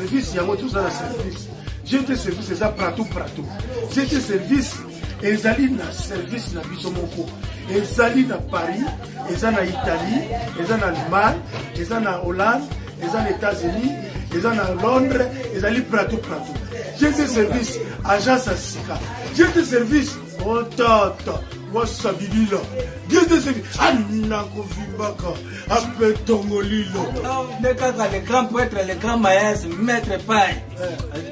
service, il y a tout ça, service. GT service, c'est ça, pratou. GT service, ils allaient dans service, dans Bisomoko. Ils allaient dans Paris, ils allaient en Italie, ils allaient en Allemagne, ils allaient en Hollande, ils allaient aux États-Unis, ils allaient en Londres, ils allaient pratou. GT service, agence à Sika. GT service, oh tata. Wasa bibila. Gede sevi. Anako vibaka. Ape tongolilo. Le grand prêtre, le grand maïs, maître paille.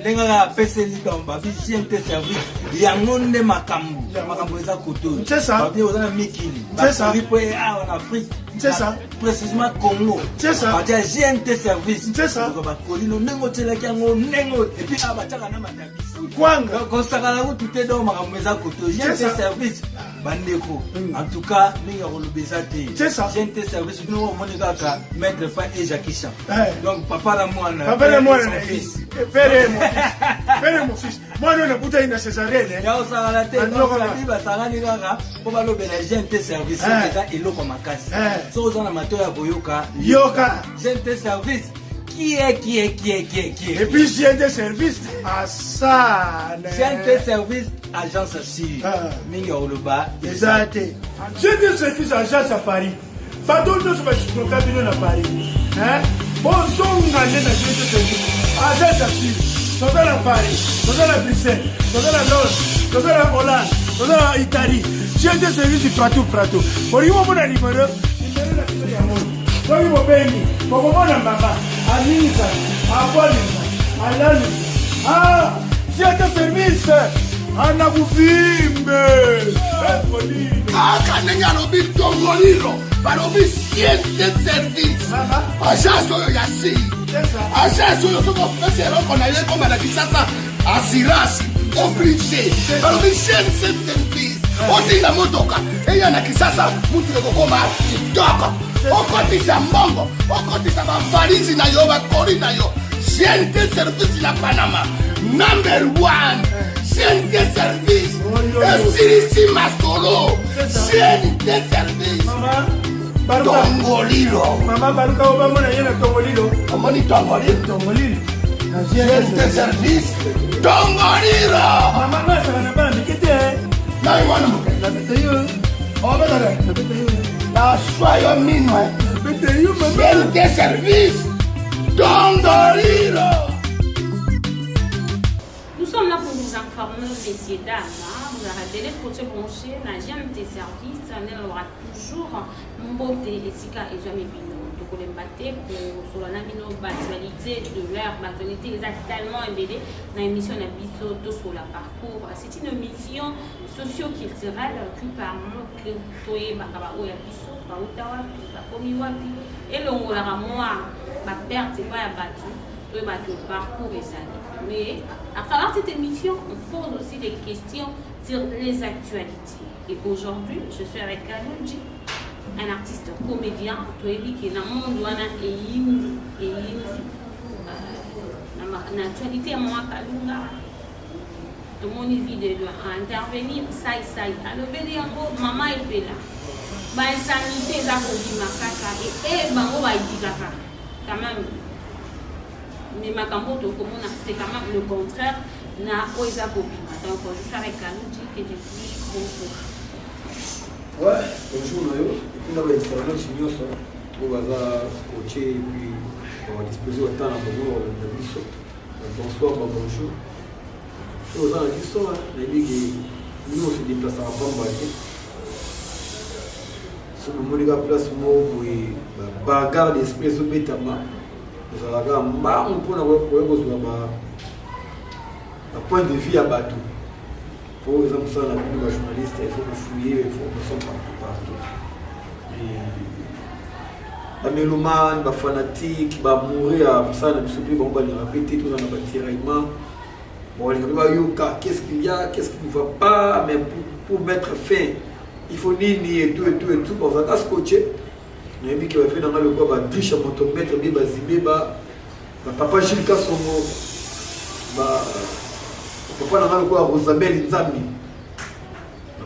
Lenga PC lidomba. Vigente service. Yangonde makambu. Makambu eza koto. C'est ça. Babi ozana mikili. C'est ça. Babi en Afrique. C'est ça. Précisément Congo. C'est ça. Babi GNT service. C'est ça. Bakolino nengo telaki yango nengo. Et puis abataka na matabi. Kwanga. Konsakala ko tuté do makambu eza koto. GNT service. Bandeko. En tout cas, nous avons le besoin. C'est ça. J'ai un service, nous avons maître pas et Jackie Chan. Donc, papa la moi, papa la moi, mon fils. Père mon fils. Moi, nous avons bouteille de césarienne. Il y a aussi la tête. Donc, la vie va s'arranger là. Pour le j'ai un service. C'est là, il ma casse. Si vous avez un amateur à Boyoka, Yoka. J'ai un service. Qui est Et puis j'ai des services à ça. J'ai un service agence assis. Mingo le bas. Exact. J'ai des services agence à Paris. Pardon, nous sommes à Paris. Bon, son gagné dans ce service. Agence assis. Nous sommes à Paris. Nous sommes à Bruxelles. Nous sommes à Londres. Nous sommes à Hollande. Nous sommes à Italie. J'ai des services du pratou. Pour y avoir un numéro, Wami mobeni, kokomona mama, Anisa, Apolisa, Alani. J'ai un service, Anakuvimbe. Kaka nenga lobi tongolilo, balobi siente service. Agence oyo ya si. Agence oyo soko pese eloko na ye komba na Kisasa, assurance, obligé. Balobi siente service. Otinga motoka, eya na Kisasa, mutu kokoma kitoko. Okotisa mbongo, okotisa bavalizi na yo, bakori na yo. Siente service la Panama, #1. Siente service, esirisi masolo. Siente service. Tongolilo. Mama baruka obamona yena Tongolilo. Omoni Tongolilo. Siente service, Tongolilo. Mama nasa na bana mikete. Na iwana muke. Na beteyo. Obedare. Na beteyo. La soyo minwe. Na beteyo mama. Siente service, Tongolilo. Nous sommes là pour vous informer, messieurs, dames. Vous arrêtez pour se brancher. La GMT service, on aura toujours Mbote et Sika et Joami Bino. Donc, on est pour la actualité de l'heure, l'actualité exactement embêtée dans l'émission de Bisso sur la parcours. C'est une émission socio-culturelle qui permet que Toye Bakaba Oya Bisso, Baoutawa, Bakomiwapi, et l'ongola moi, ma perte, c'est pas à battre. Le parcours et ça. Mais à travers cette émission, on pose aussi des questions sur les actualités. Et aujourd'hui, je suis avec Kalunji, un artiste comédien, qui est dans le monde et dans l'actualité, moi, Kalunga, tout le monde vide intervenir, ça. Alors, maman est là. Bah, sanité, ça, et bango, bah, quand même. Mais ma c'est quand même le contraire. Na Oisa Bobima. Donc, je suis avec Kalunji que depuis bonjour. Ouais, bonjour Nayo. Et puis, on a l'expérience sur nous, on va coacher et puis on va disposer autant à bonjour de Bisso. Bonsoir, bonjour. Et on a dit ça, on a dit que nous on se déplace à Bambalé. Si nous avons une place où on bagarre d'esprit au Bétama. Nous avons un point de vue à bateau. Pour exemple, ça, on a vu les journalistes, il faut fouiller, il faut que ça partout. Les mélomanes, les fanatiques, les mourir, ça, on va les répéter, tout dans le tiraillement. Bon, qu'est-ce qu'il y a, qu'est-ce qui ne va pas, mais pour mettre fin, il faut ni et tout. Bon, ça va se coacher. Mais qui va faire dans le corps, triche à motomètre, papa Gilles Kassongo, papa dans le corps, Rosabelle Nzami.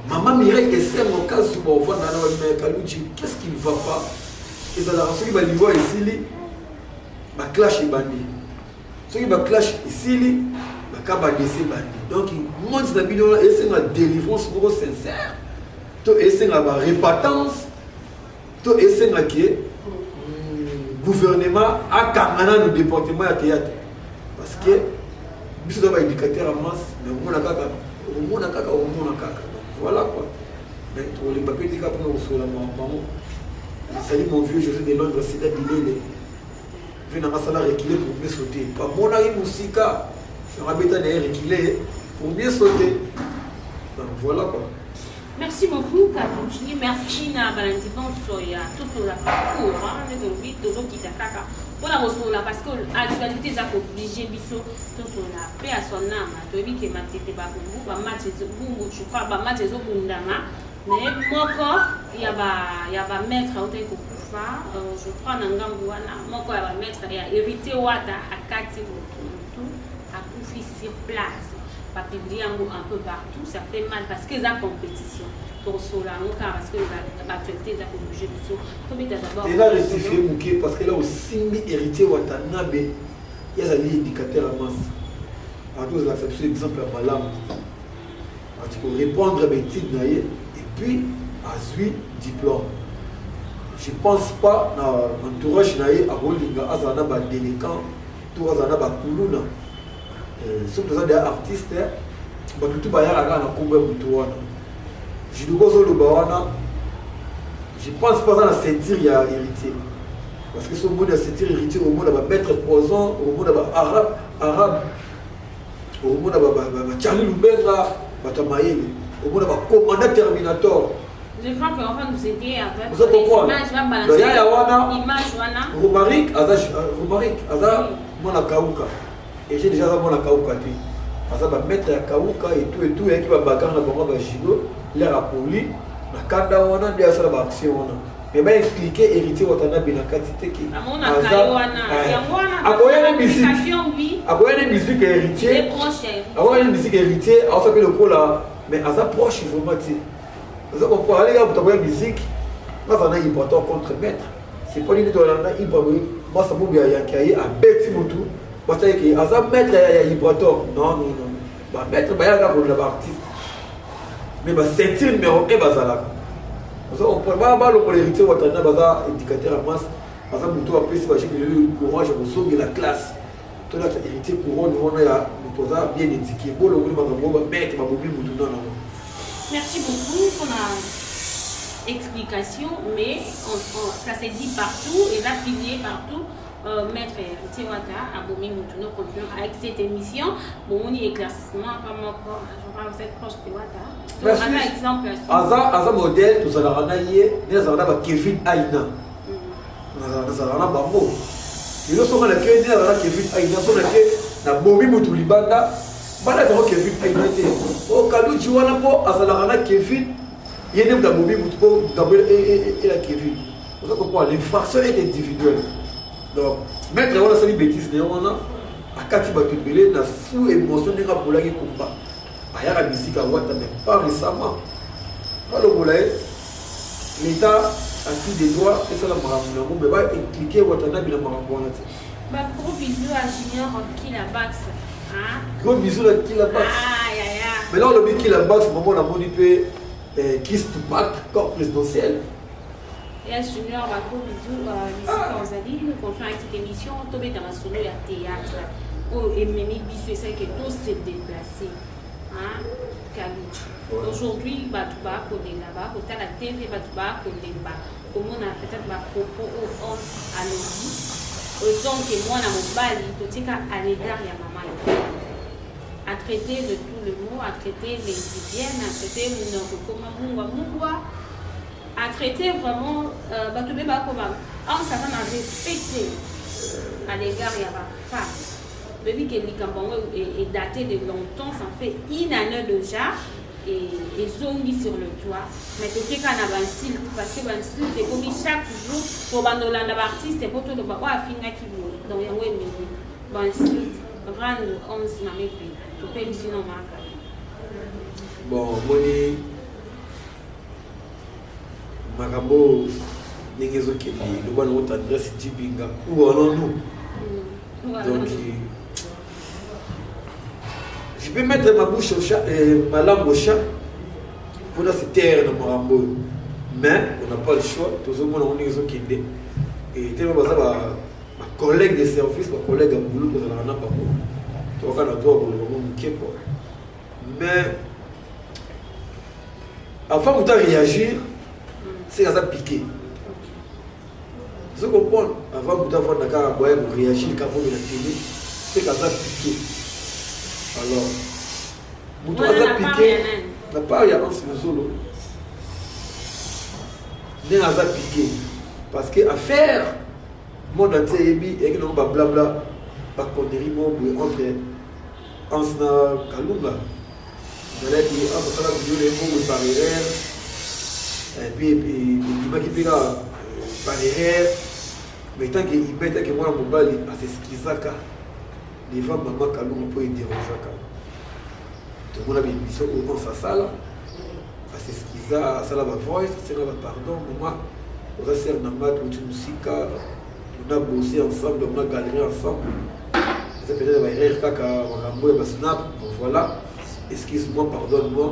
Maman Mireille et c'est mon cas, on voit dans le Kalunji, qu'est-ce qui ne va pas? Et ça a reçu le niveau ici, ma clash est banni. ceux qui va clash ici ba ka ba décès bandi donc monde na bino et c'est une délivrance pour sincère to et c'est ba repentance to et c'est que gouvernement a kangana le département ya théâtre parce que biso ba éducateur à masse mais on a kaka voilà quoi mais pour les papiers de cap pour sur la maman salut mon vieux José de Londres c'est d'Ilele vient dans salle reculer pour mieux sauter pas mon ami musika je rabeta d'ailleurs reculer pour mieux sauter donc voilà quoi. Merci beaucoup Kabuchi, merci na Valentin Soya tout pour la parcours mais aujourd'hui toujours qui kaka voilà là parce que actualité ça obligé biso tout sur la paix à son âme to bi ke matete ba bungu ba matete bungu je crois ba matete bundama mais moko ya ba maître autant que kufa je crois na ngambu wana moko ya ba maître ya hérité wata akati tout a kufi sur place pas publier un peu partout ça fait mal parce que la compétition pour cela parce que l'actualité ça bouger biso to bi d'abord et là rectifier Mouké parce que là aussi hérité Watanabe il y a des indicateurs à masse à cause de la section exemple à Malam tu peux répondre à bêtise et puis à suivre diplôme je pense pas dans entourage naïe à Rolinga azana ba délinquant tout azana ba kuluna surtout des artistes ba tout ba ya na kombe mutu wana je dois le bawana je pense pas dans la ceinture il y a héritier parce que ce mot de ceinture héritier au monde va mettre poison au monde va arabe au monde va Charlie Lubenga va Tamaïli au monde va commander Terminator. Je crois qu'on va nous aider avec les images va balancer image wana Romaric aza mona kauka et j'ai déjà mona kauka tu aza va mettre ya kauka et tout et qui va bagarre na bango ba jigo l'air à poli na kanda wana dia sala ba action wana mais ba expliquer héritier Watanabe na quantité qui akoyana musique héritier akoyana musique héritier a fait le coup là mais aza proche vraiment tu ça on peut aller pour ta musique moi ça n'a important contre maître c'est pas lui dans la Ibrahim moi ça m'a bien qu'il a bêti mutu parce que aza maître ya Ibrator non ba maître ba ya pour l'artiste mais bah c'est numéro 1 bazala ça on peut pas le héritier Watanabe baza indicateur à masse baza mutu après si ba j'ai le courage pour sauver la classe tout là héritier couronne on a mutoza bien indiqué bon le ba maître ba bobi mutu non. Merci beaucoup pour la explication, mais ça s'est dit partout et là publié partout. Maître Tiwata Abomi Moutuno conclut avec cette émission. Bon, on y éclaircissement comme je crois que vous êtes proche de Tiwata. Donc, un exemple. Aza modèle, tout ça l'a ranaillé, nous avons Kevin Aina. Nous avons Bambo. Et nous sommes là, Kevin Aina, nous sommes là, Bomi Moutulibanda. Bana ko Kevin Aïnate o kalu jiwana po azalana Kevin yene da bobi mutupo d'abord et la Kevin on ça comprend l'infraction est individuelle donc mettre wala sali bêtise ne wana akati ba tubele na sous émotion de rapolaki combat aya la musique à Wata mais pas récemment alors bolay l'état a qui des doigts et ça la maramuna mais va impliquer Watanabe na maramuna ba gros bisous à Junior qui la baxe. Gros bisous à qui la basse. Mais là, on a dit qu'il la basse, maman a monité Kiss to Back, corps présidentiel. Et à Junior, gros bisous à Lisa Kanzali. Nous confions avec cette émission, tombé dans la solo et théâtre. Oh, et Mémi Bissou, c'est que tout s'est déplacé. Aujourd'hui, Batouba, Kodé là-bas, au la TV, Batouba, Kodé là-bas. Comment on a peut-être ma propos aux 11 à l'aujourd'hui. Autant que moi, dans mon bali, tout est à l'égard de maman. À traiter de tout le monde, à traiter les hygiènes, à traiter le à traiter vraiment, ça va respecter à l'égard de la femme. Depuis que l'Ikambango est daté de longtemps, ça fait une année déjà. Et zongi sur le toit. Mais tu sais qu'on a un style, parce que un style, c'est comme chaque jour, pour bandola l'artiste, c'est pour tout le monde. Finir qui veut. Donc, il y a un style, grande 11 n'a même plus. Tu peux le sinon marquer. Bon, Moni, Magambo, Nengezo Keli, le bon autre adresse Djibinga. Où allons-nous? Donc, Je peux mettre ma bouche au chat, ma langue au chat pour se taire dans mon rambo. Mais on n'a pas le choix. Tout le monde a une qui est. Et tellement ça, ma collègue de service, ma collègue à boulot, tout ça, on n'a pas pour. Tout le monde a droit pour le moment qui est. Mais avant de réagir, c'est à ça piquer. Vous comprenez? Avant de faire pour réagir quand vous la télé, c'est à ça piquer. Alors, vous devez piquer. La part, il y a un solo. Il y a un piqué. Parce que à faire, mon entier et que nous blabla, pas connerie entre Ansna Kalunga. Vous allez dire, ah, ça va vous donner un mot par erreur. Et puis, il m'a dit, par erreur. Mais tant qu'il peut que moi, mon bali, c'est ce qui s'accorde. Les femmes, maman Kalunga, peut être dérangé. Tout le monde a mis mission au sa salle. C'est ce qu'ils ont, ça la voix, c'est la pardon. Moi, on a servi dans ma musique, on a bossé ensemble, on a galéré ensemble. C'est peut-être un snap. Voilà, excuse-moi, pardonne-moi,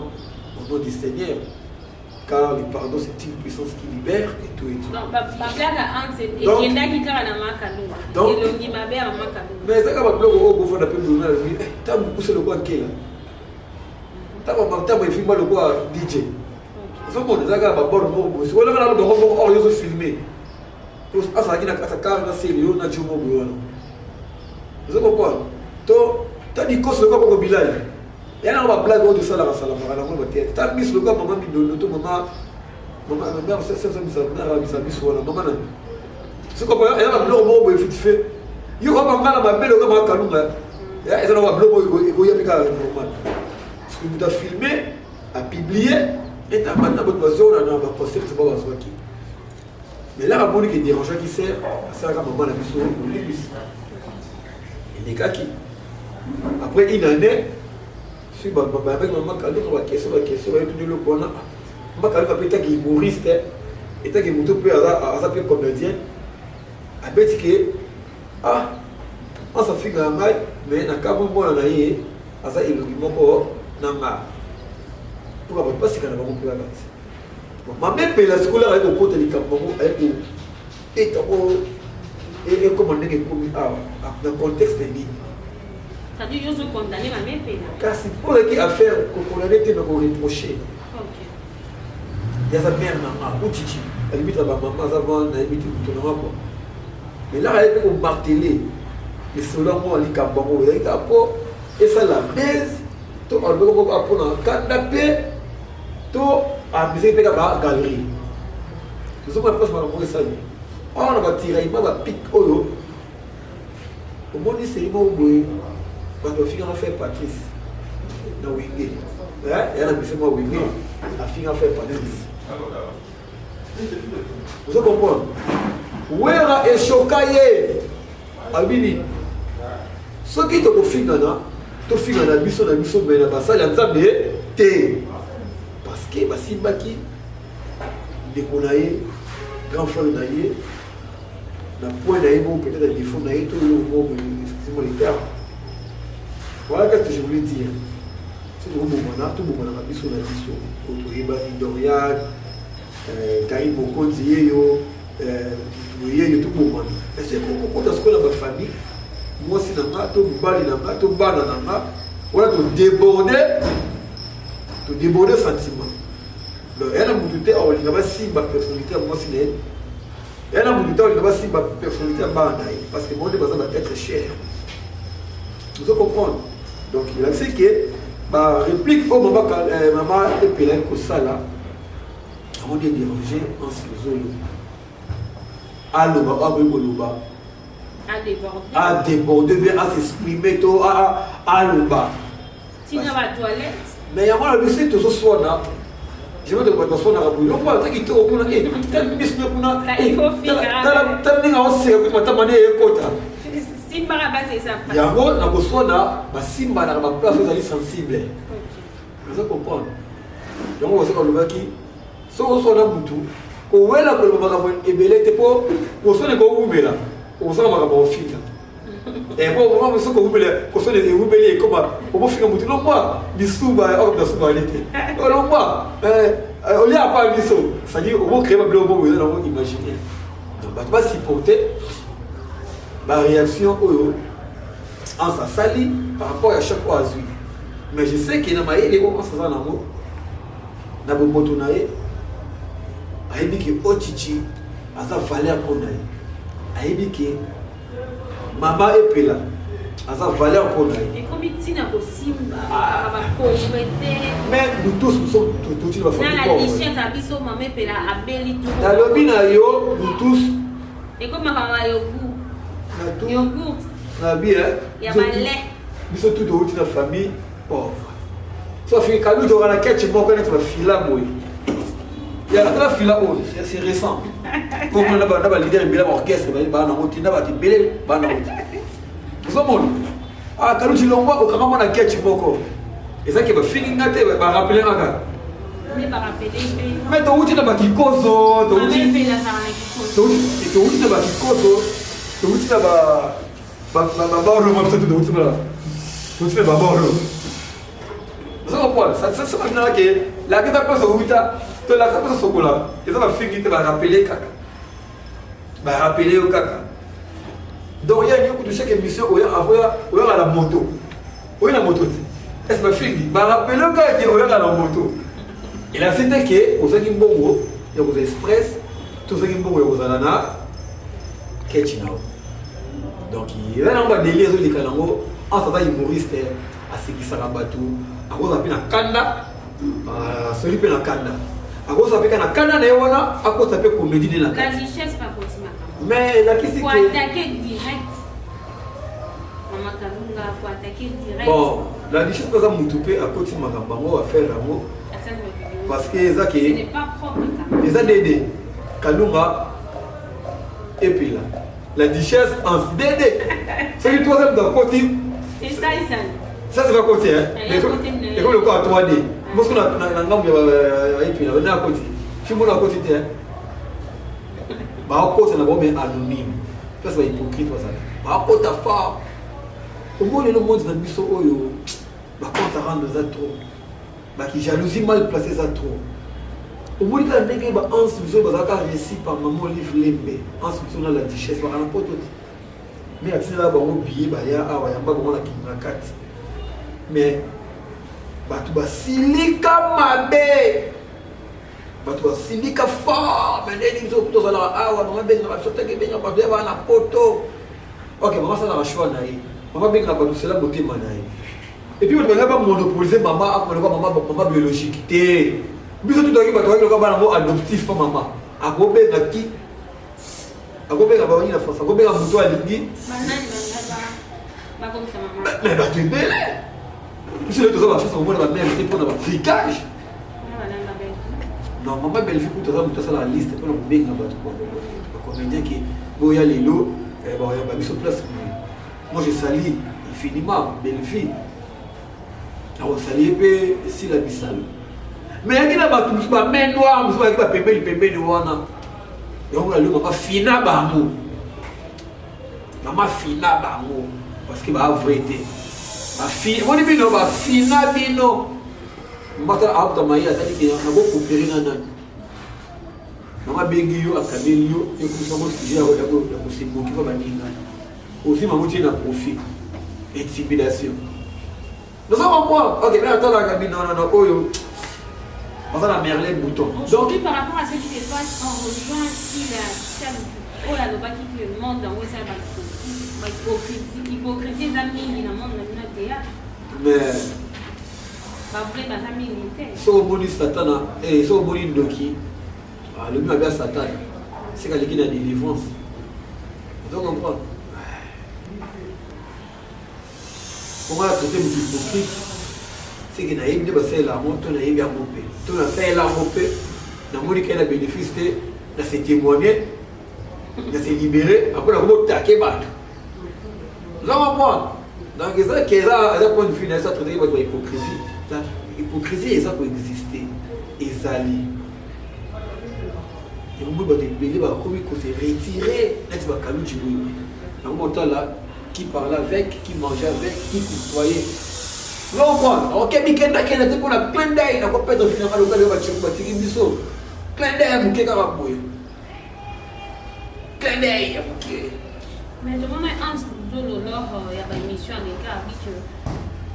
au nom du Seigneur. Car le pardon, c'est une puissance qui libère et tout et tout. Non, ma blague à Hans, et il y en a qui ont un donc, et le ma belle à Macalou. Mais c'est comme un blog au bout de la peine de l'honneur, tu as poussé le coin qui est là. Tu as filmé le coin DJ. So bon, les gars, bon, si on a le bon, on les filmer. Pour ça, ça qui n'a pas car na sérieux, na jumo buono. Vous comprenez? To, t'as dit que ce gars pour Bilal. Il y a une blague autour de ça là, ça là, on va dire. T'as mis le gars, maman, maman, ma mère, c'est ça, ça, mis sur la maman. Ce qu'on peut, il y a un blog bon, il fait. Il y a un mal à ma belle, comme un calunga. Il y a un blog, il y a un normal. Ce que vous avez filmé, à publier. Et tu as maintenant votre voisin, on a un concept, c'est pas votre qui. Mais là, la bonne qui est dérangeant qui sert, c'est la maman la mission pour l'église. Et les gars qui. Après une année, je suis avec maman Kalou, on va question, et tout le monde. Maman Kalou, après, il est humoriste, et il est moto à sa comédien. Après, il dit que, ah, on s'en fait un mal, mais il y a un cas bon, on a eu, à ça, il est un pour ne pas se faire ma mère paye la seconde avec le côté du Cameroun et comment on est commis dans le contexte de l'île. Ça dit que je suis condamné, ma mère paye. Car c'est pour les affaires qu'on a été reproché. Il y a sa mère, maman, ou Titi, elle limite à ma maman avant, elle limite tout le monde. Mais là, elle est martelée. Et selon moi, les Cameroun, et ça la baise, tout on peut apprendre un canapé. Tout à musique de la galerie. Nous sommes pas sur la salle. On va tirer, il va piquer au monde, c'est le mot où on va faire Patrice. Dans Wingé. Il y a un monsieur moi Wingé. La fille a fait Patrice. Vous comprenez? Ouera et Chokaye. Abini. Ce qui est au final, tu finis dans la mission, mais la salle, il y a un parce que Simba qui déconaye, grand frère naïe, na point naïe, peut-être des défaut naïe, tout le monde, excusez-moi les termes. Voilà ce que je voulais dire. C'est tout le monde a mis sur la mission. Autouriba, Dorian, Karim Bokonzi, tout le monde. Et c'est pour qu'on a ce qu'on a ma famille. Moi aussi, tout bali, tout banana, on a tout débordé. De déborder sentiment. Donc, elle a mon douté, il n'a pas si ma personnalité à moi, si elle a mon douté, il n'a pas si ma personnalité à Banaï, parce que mon débat va être cher. Vous comprenez? Donc, il a dit que ma réplique au moment où maman est payée comme ça là, on est dérangé en ce zone. À déborder, à s'exprimer, à l'oba. Si tu vas à la toilette. Mais il y a un lycée de ce soir là. Je vais te dire que ce soir là, il faut que tu aies un peu de Et bon, moi, je suis comme vous, comme on finit mon tour. Non, moi, bisou, hors de ce qualité. Non, moi, on n'y a pas bisou. C'est-à-dire, on va créer un bleu, on va imaginer. Donc, on va supporter la réaction en sa sali par rapport à chaque fois à lui. Mais je sais qu'il y a des gens qui sont en amour. Na bomoto na ye ayebi ke ochichi aza valeur pour na ye ayebi ke mama epela aza valeur pour na ye et comme tina possible ba pauvreté mais nous tous nous sommes tous la famille pauvre na la richesse abiso mama epela abeli tout na lobi na yo nous tous et comme mama yogourt na bi ya malé biso tout au la famille pauvre. So fait quand nous aura la quête, tu vas connaître la fila boy. Il y a la fila boy, c'est récent. Comme on a pas leader de l'orchestre, bah na moti na ba ti belé, bah na moti. Vous monde. Ah quand tu l'envoies au comment on a quête boko. Et ça qui va finir ngate ba rappeler ngaka. Mais ba rappeler. Mais to uti na ba kikozo, to uti. Mais la ça na kikozo. To uti na ba kikozo, to uti na ba ro ma peut-être to uti na. To uti na ba ro. Ça c'est maintenant que la question passe au 8 ans, tu la ça passe au chocolat. Et ça va finir te va rappeler caca. Va rappeler au caca. Donc il y a une de chaque émission où il y a la moto. Où il y a la moto. Est-ce que va finir va rappeler au caca où il y a la moto. Et là c'était que aux gens bongo, il y a aux express, tous ceux qui bongo aux anana, ketchinao. Donc il y a un délire de Kalango, en ça va humoriste à ce qui s'arrête tout. A cause apena kanda celui pe na kanda a cause apena na kanda na yona a cause apena comédie na la richesse pas possible mais la question pour attaquer direct maman Kalunga pour attaquer direct bon la richesse pas ça mutupe à côté makambango à faire l'amour parce que ça qui n'est pas propre les a dédé Kalunga et puis là la richesse en dédé c'est le troisième d'un côté et ça ça c'est pas côté hein et comme le corps 3D moi ce qu'on a ngambo et puis là on a côté tu me la côté hein ba côté na bombe anonyme ça c'est hypocrite ça ba côté fort au monde le monde dans biso oyo ba compte rendre ça trop ba qui jalousie mal placé ça trop au monde la ndenge ba en biso ba za réussi par maman livre lembe en biso na la richesse ba na poto mais atina ba mo billet ba ya awa ya ba mo na kinakati mais bato basilika mabe bato basilika fort mais ndeni biso tozala awa mama benga bato teke benga bato ya na poto ok mama sala choix na ye mama benga bato sela motema na ye et puis bato ba monopoliser mama akomeleka mama biologique te biso tutoki bato bakoka bana mo adoptif pa mama akobenga ki akobenga bawani na France akobenga muto alingi mais bato ebele si les deux hommes achètent au moins la même chose pour le fricage. Non, maman belle fille pour tout ça la liste pour le bien dans votre comédien qui bon il y a les lots et bon il y a mis sur place. Moi je salue infiniment belle fille. Alors saluer peu si la bisal. Mais il y a pas tout ça main noire, vous voyez pas pembe noir na. Et on va le maman fina bango. Maman fina bango parce que va vérité. Moni bino ba fina bino mbata abta maya tali ki na go coopérer na nan mama bengi yo akameli yo e ku somo sujet ya ko simbo ki ba baninga aussi maman tient na profit intimidation nous sommes quoi ok mais attends la cabine non oyo on va la merler bouton aujourd'hui par rapport à ce qui se passe on rejoint si la oh la loba qui le monde dans où ça va hypocrisie za mingi na monde na théâtre mais ba vrai ba za mingi te so boni satana et so boni ndoki le mieux bien satan c'est qu'elle est dans délivrance vous comprenez comment traiter le hypocrite c'est que na yebde ba c'est la moto na yebi amope to na c'est la mope na moni qu'elle a bénéficié de se témoigner de se libérer après la moto taquer bato vous comprenez donc ça qui est là point de vue ça traiter votre hypocrisie la hypocrisie est ça pour exister ezali et on peut pas te belé ba komi ko se retirer net ba kalu chibu na mota là qui parlait avec, qui mangeait avec, qui côtoyait. Non, moi, ok, Mikenda qui était pour la plein d'ail, n'a pas de finalement le cas de Batiri Bisso. Plein d'ail à Mouké Karaboué. Plein d'ail à Mouké. Mais demande un Zolo, il y a une émission avec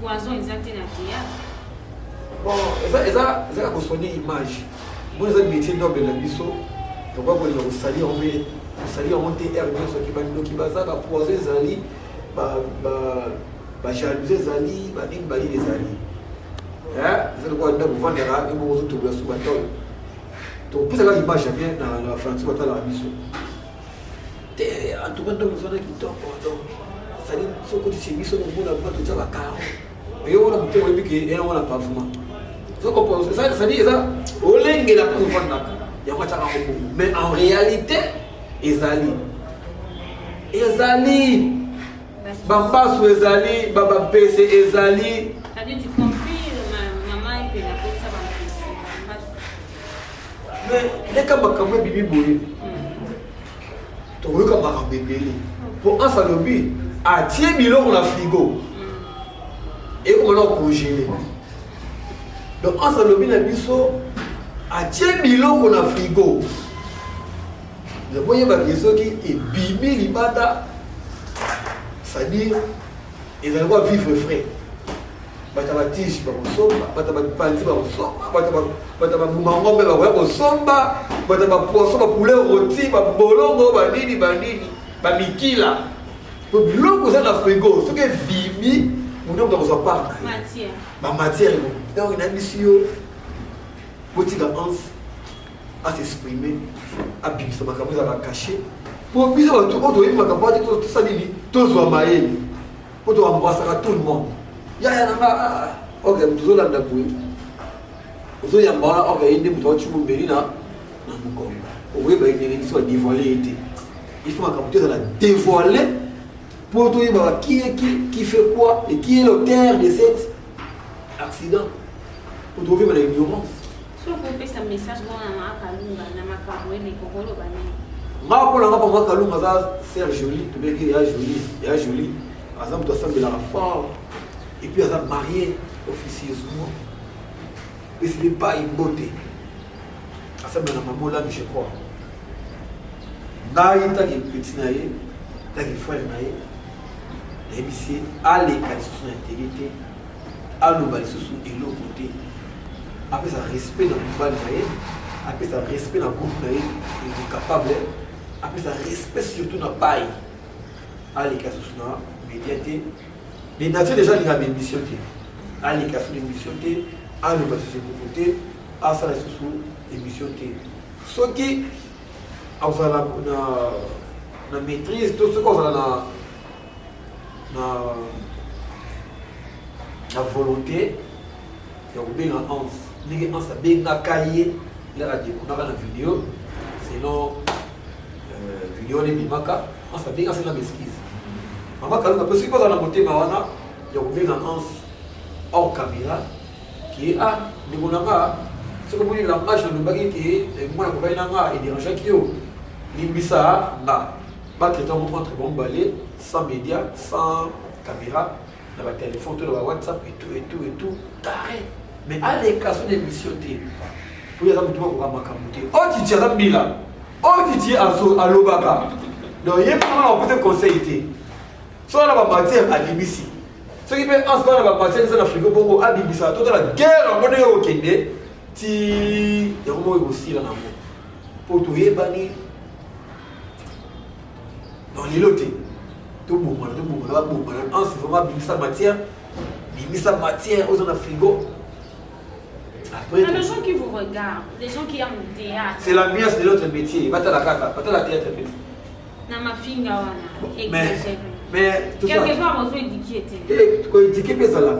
Poison exact dans le théâtre. Bon, ça a construit une image. Moi, j'ai un métier noble de la Bisso. Donc, on va salir, on va monter R2 sur qui va ça, poiser Zali, jalouser Zali, bali les Zali. C'est le quoi de vendre et vous retournez sous bateau. Donc, pour ça, l'image bien dans la France, dans la Bisso. En tout cas, nous avons qui tombe. Ça dit, ce que tu sais, nous avons tout ça à carreau. Et on a beaucoup de gens qui ont un parfum. Ça dit, ça, au lingue, la pauvre mais en réalité, Ezali. Bamba sous Ezali, Baba PC Ezali. C'est-à-dire, tu compris, maman et puis la côte, ça va me mais les Kabakama Bibi Bouli. Tu vois comme bébé. Pour un salobi, à tiens bilo on a frigo. Et on a congelé. Donc un salobi na biso à tiens bilo on a frigo. Le voyez ma question qui est bibi libada. C'est-à-dire, ils allaient vivre frais. Bataba tige, bataba panzi, bataba mango, bataba poisson, poulet rôti, bolongo, banini, bamikila. Biloko ça na frigo, ce que bibi, mon homme doit pas. Matière. Matière. Donc il a mis sur petit avance à s'exprimer, à bibi ça m'a caché. Pour bien tout le monde, il m'a capaté tout ça dit, tout soit maïe. Pour toi embrasser tout le monde. Ya nanga ok mtuzo la ndabui uzo ya mbala ok inde mtu chimu mbeli na mukomba owe ba inde soit dévoiler été il faut que ça la dévoiler pour toi ba qui fait quoi et qui est l'auteur de cet accident pour trouver ma ignorance soit vous passe un message bon na kalunga na makarwe ne kokolo bani ma pour la ma kalunga ça c'est joli tu veux dire il y a joli par exemple toi semble la femme. Et puis elle a marié officieusement. Et ce n'est pas une beauté. Ça me l'a maman là, je crois. Naïe, t'as une petite naïe, t'as une frère naïe. Et puis c'est à l'écart sous son intégrité, à nous balayer sous l'autre côté. Après ça, respect dans le bal naïe. Après ça, respect dans le groupe naïe. Il est capable. Après ça, respect surtout dans le paille. À l'écart sous son médiaté. Les nations déjà les avaient missionné. À l'écation de missionné, à nous passer sur le côté, à ça reste sous émissionné. Ce qui, à la maîtrise, tout ce qu'on a la volonté, il y a bien un ans, les gens savent bien cahier, les radios, on a la vidéo, sinon vidéo les bimaka, on sait bien que c'est la mesquise. Maman Kalunga, parce que quand on a monté Mawana, il y a une annonce hors caméra qui est à Nigonanga. Ce que vous dites, la marche de Mbagi qui est moi, la Nanga et des gens qui ont Limbisa, pas que tant montre bon balai, sans médias, sans caméra, dans le téléphone, dans le WhatsApp et tout, taré. Mais à l'écation des missions, pour les amis, tu vas m'accaboter. Oh, tu tiens à Bila, oh, tu tiens à Lobaka. Donc, il y a pas de conseil. Soit la matière à l'IBC. Ce qui fait en ce moment la matière, c'est la frigo pour à l'IBC. Toute la guerre en mode au Kenya, il y a un mot aussi là. Pour tout y banni dans les lotés. Tout bon, en ce moment, l'IBC matière aux la frigo. Après, les gens qui vous regardent, les gens qui aiment le théâtre. C'est l'ambiance de notre métier. Pas la carte, pas la théâtre. Mais tout ça. Quelque part, on éduquer. Et quand éduquer peut ça là.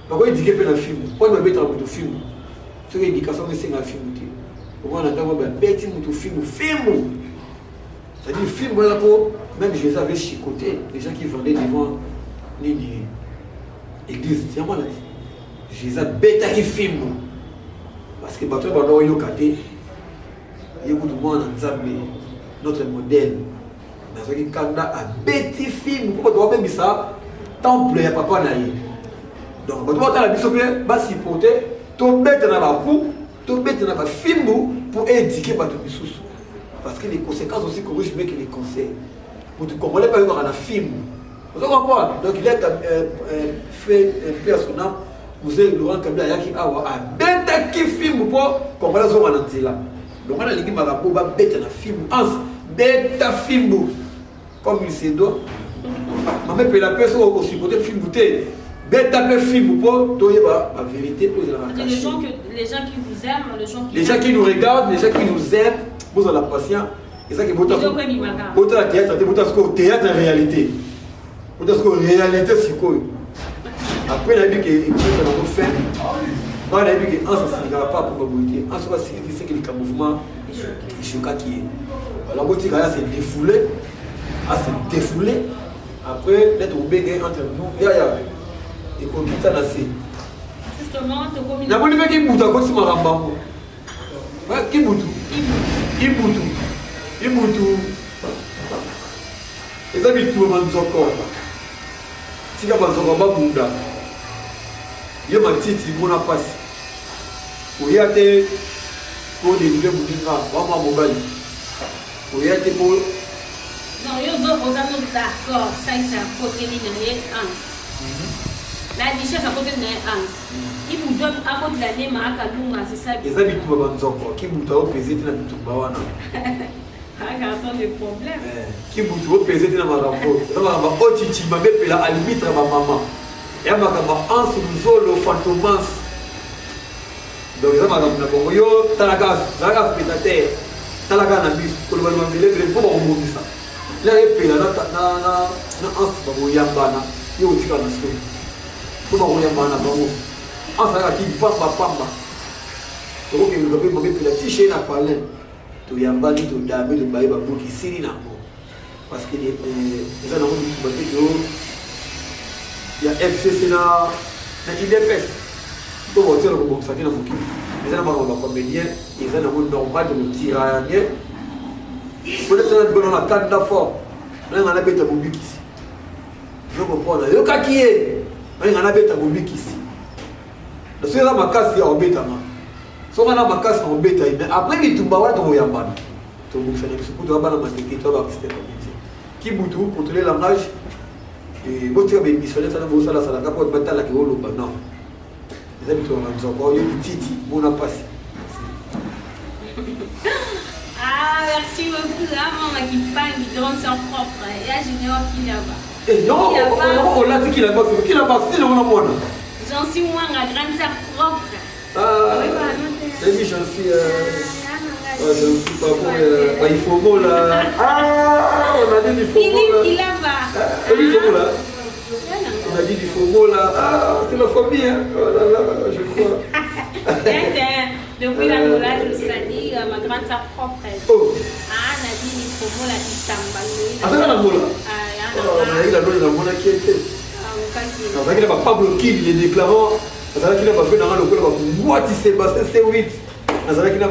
Quand éduquer peut le film. Quand on met dans le film. Ce que l'éducation c'est un film. On a d'abord bête mu film. C'est-à-dire film voilà pour même je les avais chicoté les gens qui vendaient devant l'église. Tiens moi là. Je les avais bête qui film. Parce que bateau bandoo yo kate. Yécoute moi dans Zambie notre modèle. nazaki kanda abeti film po to même ça temple ya papa na ye donc bato batala biso pe basupporter to beta na baku to beta na film pour éduquer bato bisusu parce que les conséquences aussi que je mets que les conseils pour te comprendre pas dans la film vous comprenez donc il a fait un personnage vous avez Laurent Kabila yaki awa a beta ki film pour comprendre zo na nzela donc on a lingi marapo ba beta na film ans beta film comme il se doit maman peut la personne au supporter le film bouteille beta le film pour toyer la vérité pour la les gens qui vous aiment les gens qui nous regardent les gens qui nous aiment vous avez la patience et ça qui vous la théâtre vous théâtre en réalité vous avez réalité c'est quoi après la vie que on fait on a vu que en ça ne va pas pour beauté en soit c'est que le mouvement choca qui alors quand il va se défouler à se défouler après d'être au béguin entre nous et qu'on quitte là c'est justement te communiquer na boli qui bouta ko si maramba ouais qui boutu et ça bitu manzoko sika manzoko babunda yo matiti bona pasi oyate ko de libe muninga wa mobali oyate ko non yo zo osano d'accord ça c'est à côté ni na la richesse à côté na il vous donne à côté la nema akalunga c'est ça et ça bitu banzoko ki buta o pesete na bitu bawana garçon de problème qui bouge pesé dans ma rapport ça va otiti ma belle la arbitre ma maman et ma kama ans zolo fantomas donc ça ma na bongo yo talaga pétateur talaga na bis ko le ma belle pour on mo bisa là et pela na ans ba bo yambana yo tika na so ko ba bo yambana ba mo ans ça ki pamba to ko ke le be mo be la tiché na parler to yambani to dabe to baye babuki siri na mo parce que les gens ont dit que il y a FCC na IDPS to voter ko bon sakina muki les gens ba comédien ils ont normal de tirer pour être dans bonne attaque d'affaires là on a beta bubiki je comprends yo kakié on a beta bubiki ici donc c'est là ma casse ya obeta ma so on a ma casse en beta mais après il tumba wa to yambana to bu fele su kuto bana mateki to ba kiste qui boutou contrôler la langage et botir be missionnaire ça na bo sala sala kapo batala ki holo ba non les habitants en Nzoko yo titi bona passe ah merci beaucoup là maman qui parle qui donne son propre et là junior qui là-bas et non on l'a dit qui là-bas c'est le mona j'en suis moi la grande sœur propre ah oui j'en suis je ne suis pas bon. Il faut bon là. Ah, on a dit il faut bon là. Il là-bas. Il faut bon là. On a dit il faut bon là. Ah, c'est la famille. Hein. Oh là là, je crois. Depuis la Lola, je salue ma grande sœur propre. Oh. Ah, on a dit il faut bon là, il s'emballe. Ah, c'est la Lola. Ah, on a dit la Lola qui était. Ah, on a dit la Pablo Kid, il est déclarant. On a dit qu'il a fait dans le col. Moi, Sébastien, c'est 8. On a dit qu'il a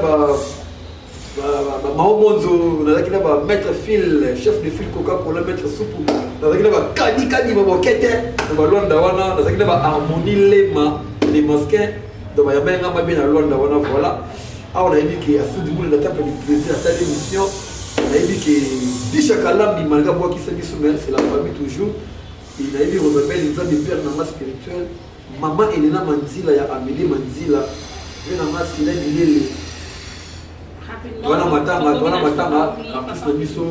Mahomonzo, nazaki na ba maître fil, chef de fil Coca-Cola, maître soupu, nazaki na ba kani ba bokete, na ba Luanda wana, nazaki na ba harmonie lema, les masquins, donc ba yamenga ma bien na Luanda wana voilà. Ah on a dit que à ce du monde la table du plaisir à cette émission, on a dit que Bisha Kalambi malgré moi qui s'est mis sous c'est la famille toujours. Il a dit Rosabelle, il a des pères dans ma spirituelle. Maman Elena Manzila ya Amélie Manzila, je na ma sila bilele. Tuana matanga artiste na biso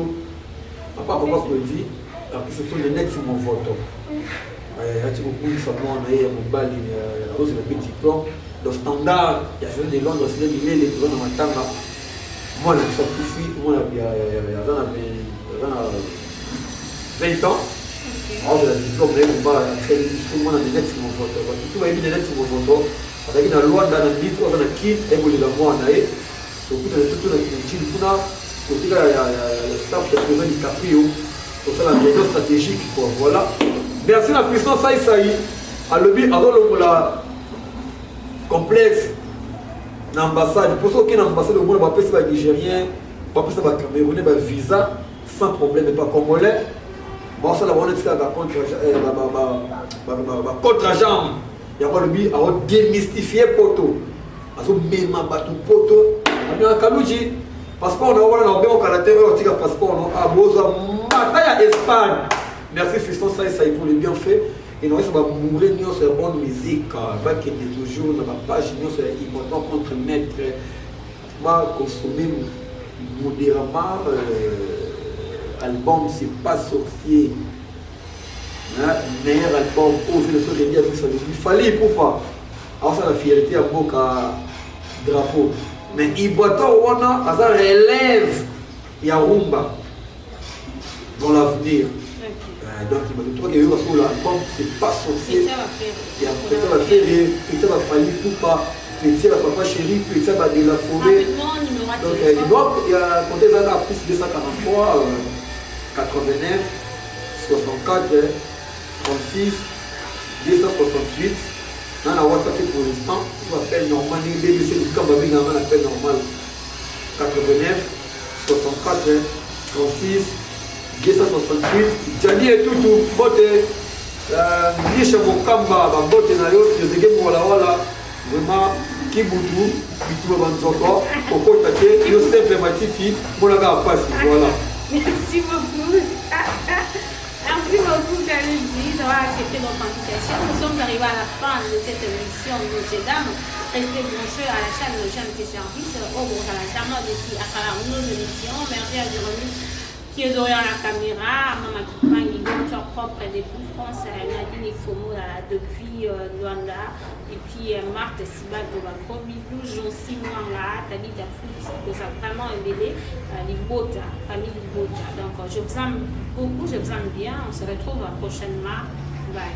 papa kodi artiste so le next mon photo ati ko kulisa mwana ye mobali rose le petit plan le standard ya jeune de Londres c'est les tuana matanga mwana so kufi mwana ya 20 ans alors la diplôme mais on va faire tout mwana le next mon photo tout va bien le next mon photo parce que na Luanda na bitu na kid eboli la mwana ye donc tout surtout la culture kuna côté le staff de président DiCaprio pour ça la vision stratégique quoi voilà merci la puissance ça à lobby avant le la complexe l'ambassade pour ça qu'une ambassade au monde va passer par nigérien va passer par camerounais par visa sans problème, mais pas congolais. Bon, ça, on est contre-jambe. Il y a un démystifier poto. Parce que même un poto, on a un Kalouji. Passeport, on a un Canada, on a un passeport, on a un bataille à Espagne. Merci, Fiston, ça est pour le bienfait. Et nous, ça va mourir, nous, c'est bonne musique. Va qu'il y ait toujours dans la page, nous, c'est important contre maître. Moi, consommer modérément, album, c'est pas sorcier. Meilleur album, oser le son de dire, il fallait pour pas. Alors, ça, la fierté à Boka drapeau. Mais Iboto, on a, ça relève, il y a Rumba dans l'avenir. Donc, il m'a dit, l'album, c'est pas sorcier. Il y a peut-être la fédé, peut-être la famille pour pas, peut-être la papa chérie, peut-être la de la forêt. Donc, il y a compté ça à plus 243, 89, 64, 36, 268. Dans la WhatsApp pour l'instant, je m'appelle normal, BBC du Cambabing, on appelle normal. 89, 64, 36, 268, Djani et tout, bote, Nisha Mokamba, bote na yo, Josege Mwala, vraiment, Kibutu, Bitou Banzoko, Koko Tate, yo simple matiti, Monaga passe, voilà. Merci beaucoup. Merci beaucoup, Kalidi, d'avoir accepté notre invitation. Nous sommes arrivés à la fin de cette émission, messieurs, dames. Restez branchés à la chaîne de GMT Service, au gros à la chaîne d'ici à travers nos émissions. Merci à Jérémy qui est derrière la caméra, à ma compagne, directeur propre depuis France, Nadine Fomo depuis Luanda, et puis Marthe Siba de Bako, Bidou, Jonsi Mwanga, Tabita Fouti, que ça a vraiment aidé, Libota, famille Libota. Donc je vous aime beaucoup, je vous aime bien, on se retrouve prochainement. Bye.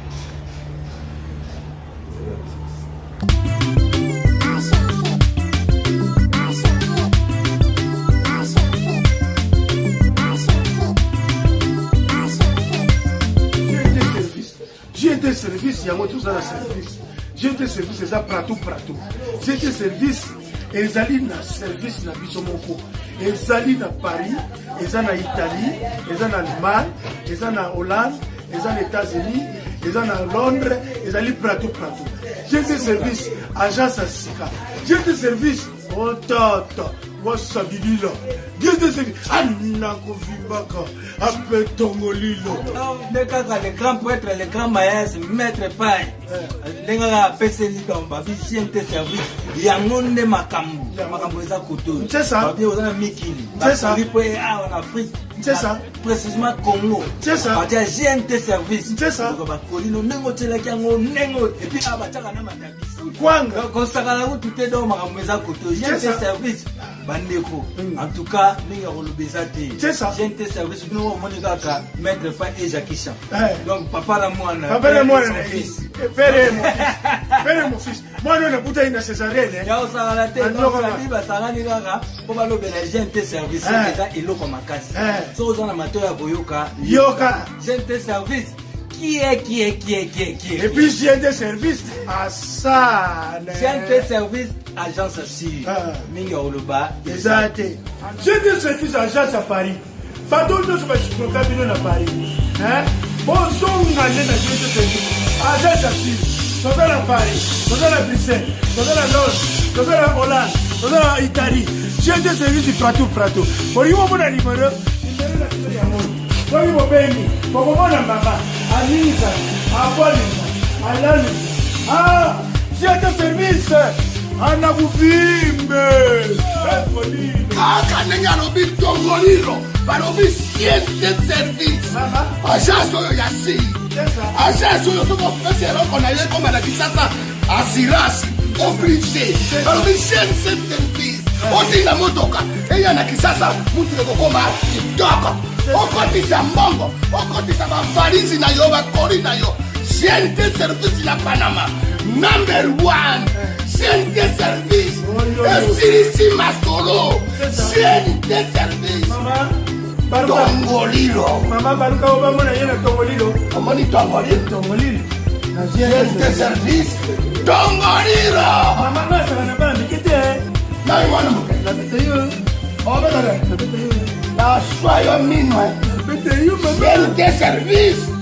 GT service, il y a tout ça service. GT service, c'est ça pratou. GT service, ils allaient dans service na Bisomoko. Ils allaient dans Paris, ils allaient en Italie, ils allaient en Allemagne, ils allaient en Hollande, ils allaient aux États-Unis, ils allaient en Londres, ils allaient pratou. GT service, agence à Sika. GT service, oh tata, wasabilila. GT service, Anako Vibaka, appelle Tongolilo. Le grand prêtre, le grand maïs, maître paille. Lenga peseli dans babi GMT service. Yangonde makambu. Makambu eza koto. C'est ça. Babi ozana mikili. C'est ça. En Afrique. C'est ça. Précisément Congo. C'est ça. Babi GMT service. C'est ça. Bakolino nengo tselaki yango nengo et puis abataka na matabisi. Kwanga. Konsakala ko tuté dans makambu eza koto. GMT service. Bandeko. En tout cas, ninga rolobeza te. C'est ça. GMT service nous monika ka maître paille et Jackie Chan. Donc papa la moine. Papa la moine. Père mon fils. Moi, je n'ai pas une césarienne. Il y a aussi la tête. Donc, la Bible, ça va dire qu'on va l'obéir à GMT service. C'est ça, il est comme un casse. Si vous avez un amateur à Boyoka, GMT service. Qui est Et puis GMT service à ça. GMT service, agence à Siri. Minga Oloba. Exact. GMT service, agence à Paris. Pas d'autres choses que je peux faire à Paris. Bon, son année dans GMT service. Agence à Siri. Nous sommes à Paris, nous sommes à Bruxelles, nous sommes à Londres, nous sommes à Hollande, nous sommes à Italie. J'ai des services du pratou. Pour lui, on a un numéro, pour lui, on a un béni, pour moi, on a un papa, à Nisa, à Paulina, à Lali. Ah, j'ai des services, à Nabufimbe. Ah, Kanenya Robi Tongoliro, Barobi GMT service. Agence oyo ya si. Agence oyo soko ofesero kona ye koma na Kisasa assurance obligé. Barobi GMT service. Otinga motoka eya na Kisasa mutu ekokoma kitoko. Okotisa mbongo, okotisa bavalizi na yo bakoli na yo. GMT service na Panama. Number 1. GMT service. Esirisi Masolo. GMT service. Tongolilo. Maman, Baluka Obama, il y a Tongolilo. Omoni Tongolilo. GMT service. Tongolilo. Maman, ça va pas indiquer. Na iwana muke. La bête. Oh, ben, Na choix yo mino. GNT service.